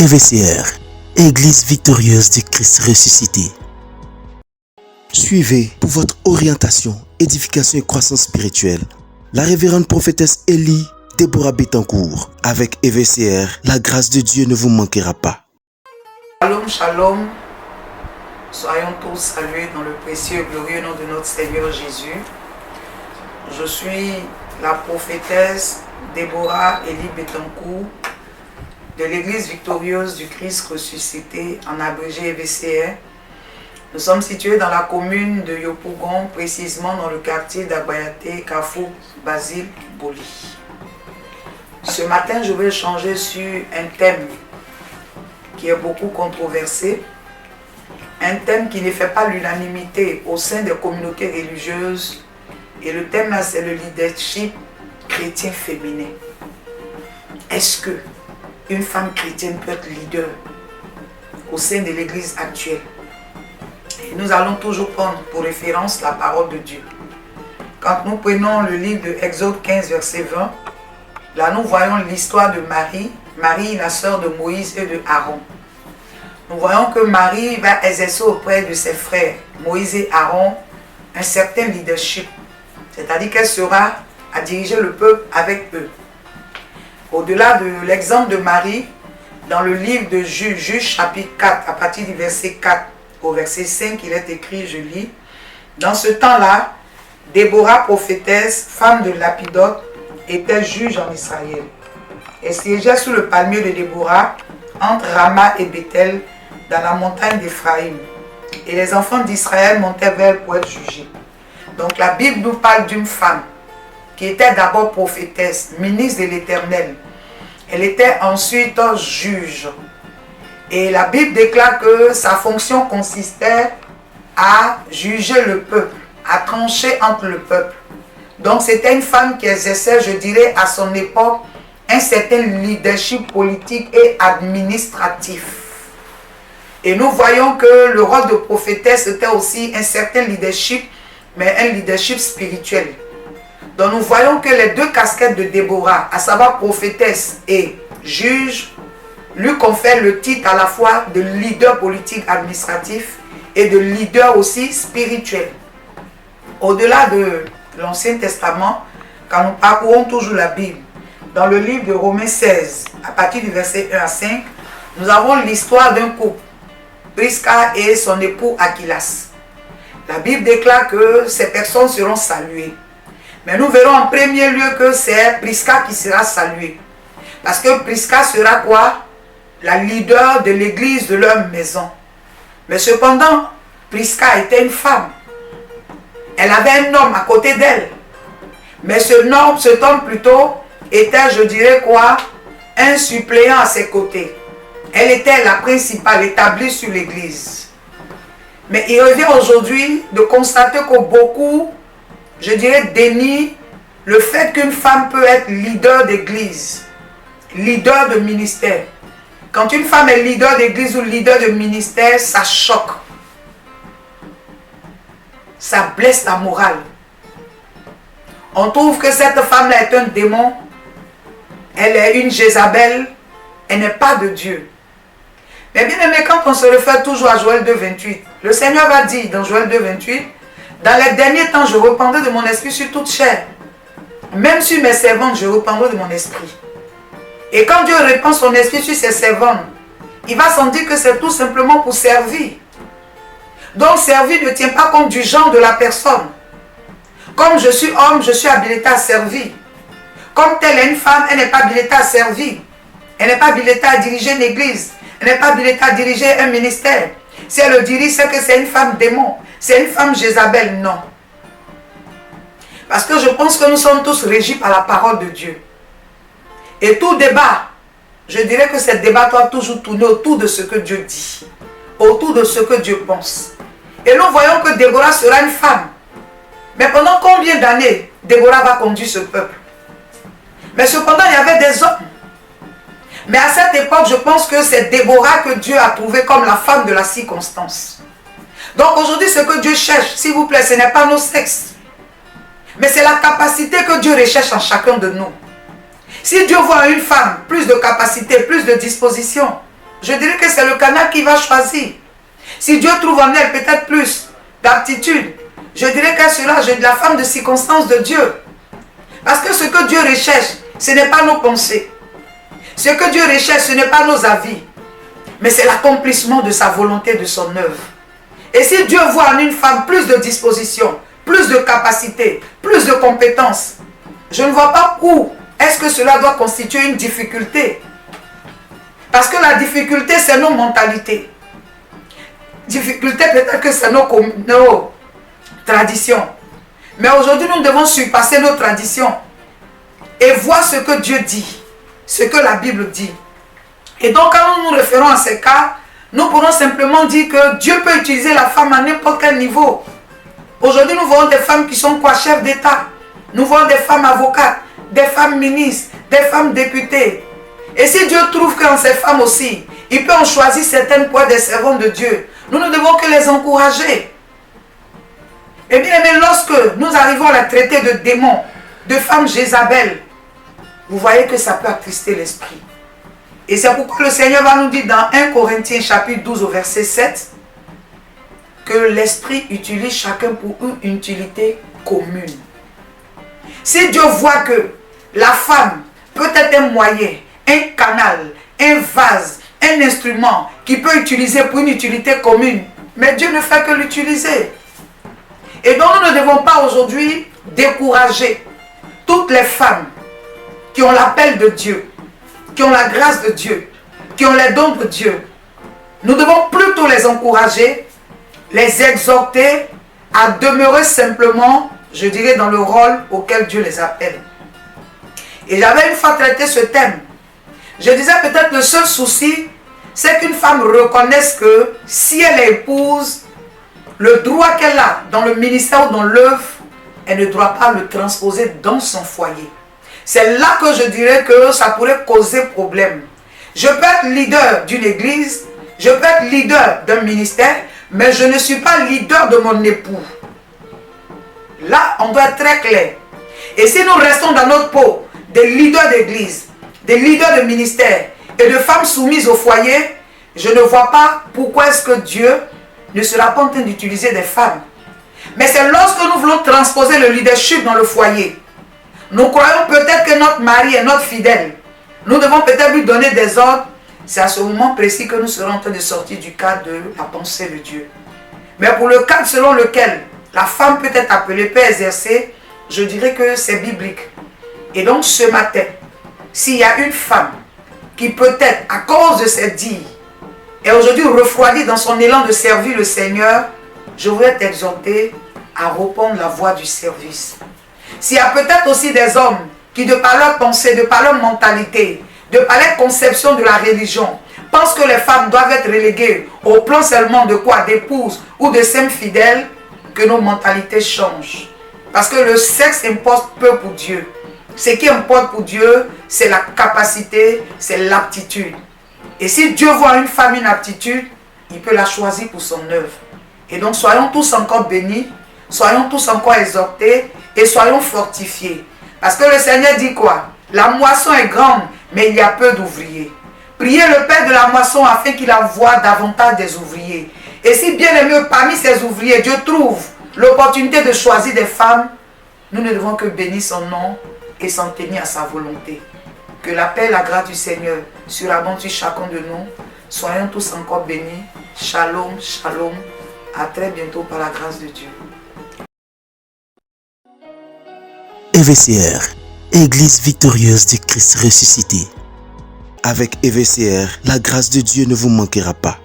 EVCR, Église victorieuse du Christ ressuscité. Suivez pour votre orientation, édification et croissance spirituelle la révérende prophétesse Élie Déborah Bettencourt. Avec EVCR, la grâce de Dieu ne vous manquera pas. Shalom, shalom. Soyons tous salués dans le précieux et glorieux nom de notre Seigneur Jésus. Je suis la prophétesse Déborah Élie Bettencourt de l'Église victorieuse du Christ ressuscité, en abrégé EVCR. Nous sommes situés dans la commune de Yopougon, précisément dans le quartier d'Agbayate, Kafou, Basile, Boli. Ce matin, je vais échanger sur un thème qui est beaucoup controversé, un thème qui ne fait pas l'unanimité au sein des communautés religieuses. Et le thème là, c'est le leadership chrétien féminin. Est-ce que une femme chrétienne peut être leader au sein de l'église actuelle? Et nous allons toujours prendre pour référence la parole de Dieu. Quand nous prenons le livre de Exode 15, verset 20, là nous voyons l'histoire de Marie, Marie la sœur de Moïse et de Aaron. Nous voyons que Marie va exercer auprès de ses frères, Moïse et Aaron, un certain leadership. C'est-à-dire qu'elle sera à diriger le peuple avec eux. Au-delà de l'exemple de Marie, dans le livre de Juges, chapitre 4, à partir du verset 4 au verset 5, il est écrit, je lis, « Dans ce temps-là, Déborah, prophétesse, femme de Lapidote, était juge en Israël. Elle siégeait sous le palmier de Déborah, entre Rama et Bethel, dans la montagne d'Éphraïm. Et les enfants d'Israël montaient vers elle pour être jugés. » Donc la Bible nous parle d'une femme qui était d'abord prophétesse, ministre de l'Éternel. Elle était ensuite juge. Et la Bible déclare que sa fonction consistait à juger le peuple, à trancher entre le peuple. Donc c'était une femme qui exerçait, je dirais, à son époque, un certain leadership politique et administratif. Et nous voyons que le rôle de prophétesse était aussi un certain leadership, mais un leadership spirituel. Donc nous voyons que les deux casquettes de Déborah, à savoir prophétesse et juge, lui confèrent le titre à la fois de leader politique administratif et de leader aussi spirituel. Au-delà de l'Ancien Testament, quand nous parcourons toujours la Bible, dans le livre de Romains 16, à partir du verset 1 à 5, nous avons l'histoire d'un couple, Prisca et son époux Aquilas. La Bible déclare que ces personnes seront saluées. Mais nous verrons en premier lieu que c'est Prisca qui sera saluée. Parce que Prisca sera quoi? La leader de l'église de leur maison. Mais cependant, Prisca était une femme. Elle avait un homme à côté d'elle. Mais cet homme plutôt était, je dirais quoi, un suppléant à ses côtés. Elle était la principale établie sur l'église. Mais il revient aujourd'hui de constater que beaucoup, je dirais, dénient le fait qu'une femme peut être leader d'église, leader de ministère. Quand une femme est leader d'église ou leader de ministère, ça choque. Ça blesse la morale. On trouve que cette femme-là est un démon. Elle est une Jézabel. Elle n'est pas de Dieu. Mais bien aimé, quand on se réfère toujours à Joël 2, 28, le Seigneur va dire dans Joël 2, 28, « Dans les derniers temps, je répandrai de mon esprit sur toute chair. Même sur mes servantes, je répandrai de mon esprit. » Et quand Dieu répand son esprit sur ses servantes, il va sans dire que c'est tout simplement pour servir. Donc servir ne tient pas compte du genre de la personne. Comme je suis homme, je suis habilité à servir. Comme telle est une femme, elle n'est pas habilitée à servir. Elle n'est pas habilitée à diriger une église. Elle n'est pas habilitée à diriger un ministère. Si elle le dirige, c'est que c'est une femme démon. C'est une femme Jézabel, non. Parce que je pense que nous sommes tous régis par la parole de Dieu. Et tout débat, je dirais que ce débat doit toujours tourner autour de ce que Dieu dit. Autour de ce que Dieu pense. Et nous voyons que Déborah sera une femme. Mais pendant combien d'années Déborah va conduire ce peuple? Mais cependant, il y avait des hommes. Mais à cette époque, je pense que c'est Déborah que Dieu a trouvé comme la femme de la circonstance. Donc aujourd'hui, ce que Dieu cherche, s'il vous plaît, ce n'est pas nos sexes. Mais c'est la capacité que Dieu recherche en chacun de nous. Si Dieu voit une femme plus de capacité, plus de disposition, je dirais que c'est le canal qui va choisir. Si Dieu trouve en elle peut-être plus d'aptitude, je dirais qu'elle sera la femme de circonstance de Dieu. Parce que ce que Dieu recherche, ce n'est pas nos pensées. Ce que Dieu recherche, ce n'est pas nos avis. Mais c'est l'accomplissement de sa volonté, de son œuvre. Et si Dieu voit en une femme plus de disposition, plus de capacité, plus de compétences, je ne vois pas où est-ce que cela doit constituer une difficulté. Parce que la difficulté, c'est nos mentalités. Difficulté, peut-être que c'est nos traditions. Mais aujourd'hui, nous devons surpasser nos traditions et voir ce que Dieu dit, ce que la Bible dit. Et donc, quand nous nous référons à ces cas, nous pourrons simplement dire que Dieu peut utiliser la femme à n'importe quel niveau. Aujourd'hui, nous voyons des femmes qui sont quoi? Chefs d'État. Nous voyons des femmes avocates, des femmes ministres, des femmes députées. Et si Dieu trouve qu'en ces femmes aussi, il peut en choisir certaines pour être des servantes de Dieu, nous ne devons que les encourager. Et bien aimé, lorsque nous arrivons à la traiter de démons, de femmes Jézabel, vous voyez que ça peut attrister l'esprit. Et c'est pourquoi le Seigneur va nous dire dans 1 Corinthiens chapitre 12 au verset 7 que l'esprit utilise chacun pour une utilité commune. Si Dieu voit que la femme peut être un moyen, un canal, un vase, un instrument qui peut utiliser pour une utilité commune, mais Dieu ne fait que l'utiliser. Et donc nous ne devons pas aujourd'hui décourager toutes les femmes qui ont l'appel de Dieu, qui ont la grâce de Dieu, qui ont les dons de Dieu. Nous devons plutôt les encourager, les exhorter à demeurer simplement, je dirais, dans le rôle auquel Dieu les appelle. Et j'avais une fois traité ce thème. Je disais peut-être le seul souci, c'est qu'une femme reconnaisse que si elle est épouse, le droit qu'elle a dans le ministère ou dans l'œuvre, elle ne doit pas le transposer dans son foyer. C'est là que je dirais que ça pourrait causer problème. Je peux être leader d'une église, je peux être leader d'un ministère, mais je ne suis pas leader de mon époux. Là, on doit être très clair. Et si nous restons dans notre peau des leaders d'église, des leaders de ministère et de femmes soumises au foyer, je ne vois pas pourquoi est-ce que Dieu ne sera pas en train d'utiliser des femmes. Mais c'est lorsque nous voulons transposer le leadership dans le foyer. Nous croyons peut-être que notre mari est notre fidèle. Nous devons peut-être lui donner des ordres. C'est à ce moment précis que nous serons en train de sortir du cadre de la pensée de Dieu. Mais pour le cadre selon lequel la femme peut être appelée, peut exercer, je dirais que c'est biblique. Et donc ce matin, s'il y a une femme qui peut-être, à cause de ses dires, est aujourd'hui refroidie dans son élan de servir le Seigneur, je voudrais t'exhorter à répondre la voie du service. S'il y a peut-être aussi des hommes qui, de par leur pensée, de par leur mentalité, de par leur conception de la religion, pensent que les femmes doivent être reléguées au plan seulement de quoi? D'épouses ou de femmes fidèles, que nos mentalités changent. Parce que le sexe importe peu pour Dieu. Ce qui importe pour Dieu, c'est la capacité, c'est l'aptitude. Et si Dieu voit une femme une aptitude, il peut la choisir pour son œuvre. Et donc soyons tous encore bénis, soyons tous encore exhortés et soyons fortifiés. Parce que le Seigneur dit quoi? La moisson est grande, mais il y a peu d'ouvriers. Priez le Père de la moisson afin qu'il envoie davantage des ouvriers. Et si bien aimé parmi ces ouvriers, Dieu trouve l'opportunité de choisir des femmes, nous ne devons que bénir son nom et s'en tenir à sa volonté. Que la paix et la grâce du Seigneur surabondent sur chacun de nous. Soyons tous encore bénis. Shalom, shalom. À très bientôt par la grâce de Dieu. EVCR, Église victorieuse du Christ ressuscité. Avec EVCR, la grâce de Dieu ne vous manquera pas.